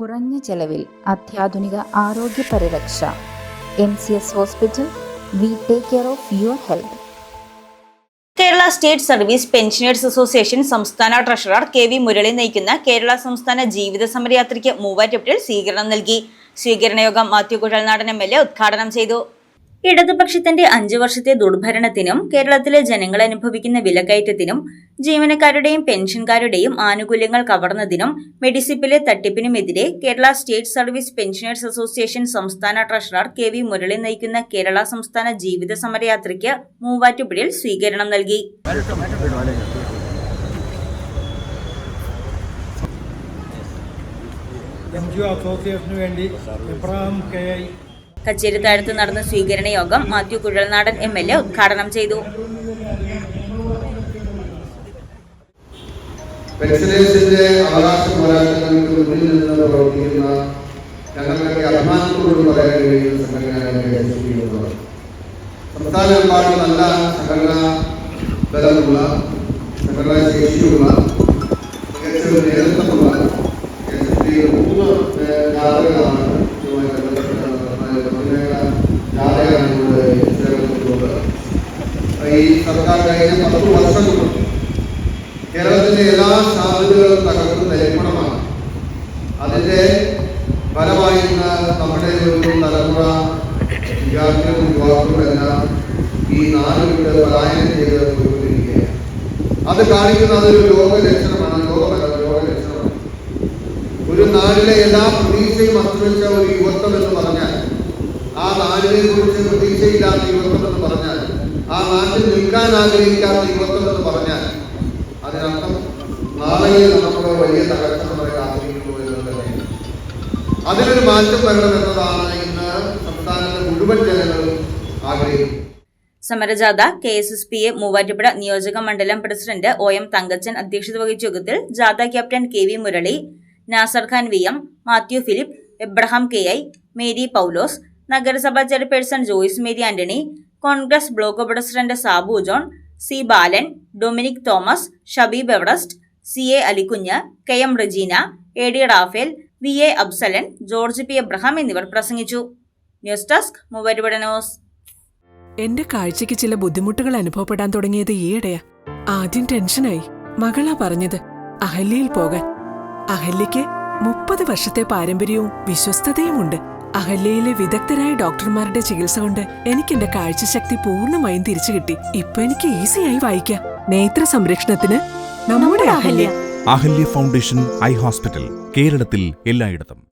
കുറഞ്ഞ ചെലവിൽ അത്യാധുനിക ആരോഗ്യ പരിരക്ഷ. MCS hospital. We take care of your health. Kerala state service pensioners association സംസ്ഥാന ട്രഷറർ KV മുരളി നയിക്കുന്ന കേരള സംസ്ഥാന ജീവിത സമരയാത്രയ്ക്ക് മൂവാറ്റുപുഴയിൽ സ്വീകരണം നൽകി. സ്വീകരണ യോഗം മാത്യു കുഴൽനാടൻ MLA ഉദ്ഘാടനം ചെയ്തു. ഇടതുപക്ഷത്തിന്റെ 5 വർഷത്തെ ദുർഭരണത്തിനും കേരളത്തിലെ ജനങ്ങൾ അനുഭവിക്കുന്ന വിലക്കയറ്റത്തിനും ജീവനക്കാരുടെയും പെൻഷൻകാരുടെയും ആനുകൂല്യങ്ങൾ കവർന്നതിനും മെഡിസിപ്പിലെ തട്ടിപ്പിനുമെതിരെ Kerala state service pensioners association സംസ്ഥാന ട്രഷറർ KV മുരളി നയിക്കുന്ന കേരള സംസ്ഥാന ജീവിത സമരയാത്രയ്ക്ക് മൂവാറ്റുപുഴയിൽ സ്വീകരണം നൽകി. കച്ചേരിത്താഴത്ത് നടന്ന സ്വീകരണ യോഗം മാത്യു കുഴൽനാടൻ MLA ഉദ്ഘാടനം ചെയ്തു. പെൻഷനേഴ്സിന്റെ അവകാശ പോരാട്ടങ്ങൾക്ക് മുന്നിൽ നിന്ന് പ്രവർത്തിക്കുന്ന ഞങ്ങൾക്ക് അഭിമാനത്തോട് പറയാൻ കഴിയുന്ന സംഘടനയാണ്. സംസ്ഥാനമെമ്പാടും നല്ല സംഘടനാ ബലമുള്ള, സംഘടനാ ശേഷിയുള്ള, മികച്ച ഒരു നേതൃത്വമുള്ള 3 ജാഥകളാണ് ഈ സർക്കാർ കഴിഞ്ഞ 10 വർഷം കൊണ്ട് കേരളത്തിലെ എല്ലാ സാധ്യതകളും തകർത്ത് തരിപ്പണമാണ്. അതിന്റെ ഫലമായി നമ്മുടെ ഒരു തലമുറ വിദ്യാർത്ഥികളും യുവാക്കളും എല്ലാം ഈ നാട് വിട്ട് പലായനം ചെയ്ത് പോയിക്കൊണ്ടിരിക്കുകയാണ്. അത് കാണിക്കുന്ന അതൊരു രോഗലക്ഷണമാണ്. രോഗലക്ഷണമാണ്. ഒരു നാടിലെ എല്ലാ പ്രതീക്ഷയും അസ്തമിച്ച ഒരു യുവത്വം എന്ന് പറഞ്ഞാൽ, ആ നാടിനെ കുറിച്ച് പ്രതീക്ഷയില്ലാത്ത യുവത്വം എന്ന് പറഞ്ഞാൽ, ആ നാട്ടിൽ നിൽക്കാൻ ആഗ്രഹിക്കാത്ത യുവത്വം എന്ന് പറഞ്ഞാൽ, അതിനർത്ഥം നാളെയിൽ നമുക്ക് വലിയ തകർച്ച നമ്മളെ കാത്തിരിക്കുന്നു എന്നത് തന്നെയാണ്. അതിനൊരു മാറ്റം വരണമെന്നതാണ് ഇന്ന് സംസ്ഥാനത്തെ മുഴുവൻ ജനങ്ങളും ആഗ്രഹിക്കുന്നത്. സമരജാഥ KSSPA മൂവാറ്റുപുഴ നിയോജക മണ്ഡലം പ്രസിഡന്റ് OM തങ്കച്ചൻ അധ്യക്ഷത വഹിച്ച യോഗത്തിൽ ജാഥ captain KV Murali, Nasar Khan VM, Mathew Philip, Abraham KI, Mary Paulose, നഗരസഭാ chairperson Joyce Mary Antony, Congress block president Sabu John, C Balan, Dominic Thomas, Shabeeb Everest, CA Alikunju, KM Rejina, AD Raphael, VA Absalan, George P Abraham എന്നിവർ പ്രസംഗിച്ചു. News desk Muvattupuzha news. എന്റെ കാഴ്ചയ്ക്ക് ചില ബുദ്ധിമുട്ടുകൾ അനുഭവപ്പെടാൻ തുടങ്ങിയത് ഈയിടെയാ. ആദ്യം ടെൻഷനായി. മകളാ പറഞ്ഞത് അഹല്യയിൽ പോകാൻ. അഹല്യയ്ക്ക് 30 വർഷത്തെ പാരമ്പര്യവും വിശ്വസ്തതയുമുണ്ട്. അഹല്യയിലെ വിദഗ്ധരായ ഡോക്ടർമാരുടെ ചികിത്സ കൊണ്ട് എനിക്ക് എന്റെ കാഴ്ചശക്തി പൂർണ്ണമായും തിരിച്ചു കിട്ടി. ഇപ്പൊ എനിക്ക് ഈസിയായി വായിക്കാം. നേത്ര സംരക്ഷണത്തിന് നമ്മുടെ Ahalya. Ahalya foundation eye hospital, കേരളത്തിൽ എല്ലായിടത്തും.